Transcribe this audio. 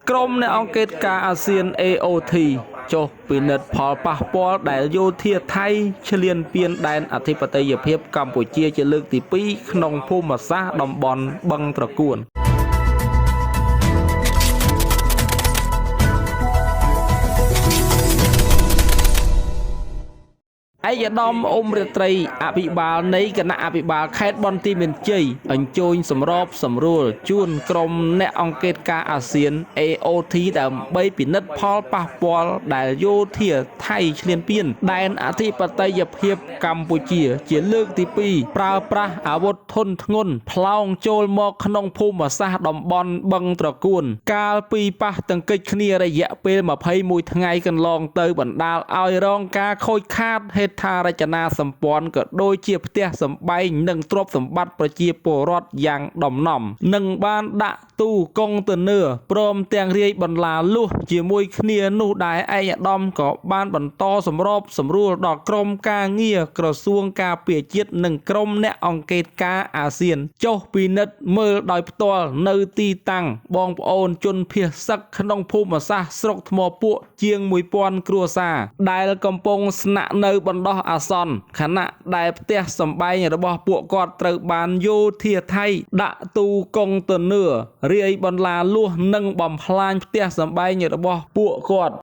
ក្រុមអ្នកអង្គការអាស៊ាន AOT ចុះពិនិត្យផលប៉ះពាល់ដែលយោធាថៃឈ្លានពានដែនអធិបតេយ្យភាពកម្ពុជាជាលើកទី2ក្នុងភូមិសាស្ត្រតំបន់បឹងត្រកួនឯកឧត្តមអ៊ុំរាត្រីអភិបាលនៃគណៈអភិបាលខេត្តបន្ទាយមានជ័យអញ្ជើញសម្របសម្រួលជូនក្រុមអ្នកអង្គការអាស៊ាន AOT ដើម្បីពិនិត្យផលប៉ះពាល់ដែលយោធាថៃឈ្លានពានដែនអធិបតេយ្យភាពកម្ពុជាជាលើកទី2ប្រើប្រាស់អាវុធធុនធ្ងន់ផ្លោងចូលមកក្នុងភូមិសាស្ត្រតំបន់បឹងត្រកួនកាលពីប៉ះទង្គិចគ្នារយៈពេល21ថ្ងៃកន្លងទៅបណ្ដាលឲ្យរងការខូចខាតហេដ្ឋារចនាសម្ព័ន្ធក៏ដូចជាផ្ទះសម្បែងនិងទ្រព្យសម្បត្តិប្រជាពលរដ្ឋយ៉ាងដំណំនិងបានដាក់ទូកុងតឺន័រព្រមទាំងរាយបន្លាលួសជាមួយគ្នានោះដែរឯកឧត្តមក៏បានបន្តសម្របសម្រួលដល់ក្រុមការងារក្រសួងការពារជាតិនិងក្រុមអ្នកអង្គការអាស៊ានចុះពិនិត្យមើលដោយផ្ទាល់នៅទីតាំងបងប្អូនជនភៀសសឹកក្នុងភូមិសាស្ត្រស្រុកថ្មពួកជាង 1000 គ្រួសារដែលកំពុងស្នាក់នៅបណ្ដោះអាសន្នខណៈដែលផ្ទះសម្បែងរបស់ពួកគាត់ត្រូវបានយោធាថៃដាក់ទូកុងតឺន័ររាយបន្លាលួសនិងបំផ្លាញផ្ទះសម្បែងរបស់ពួកគាត់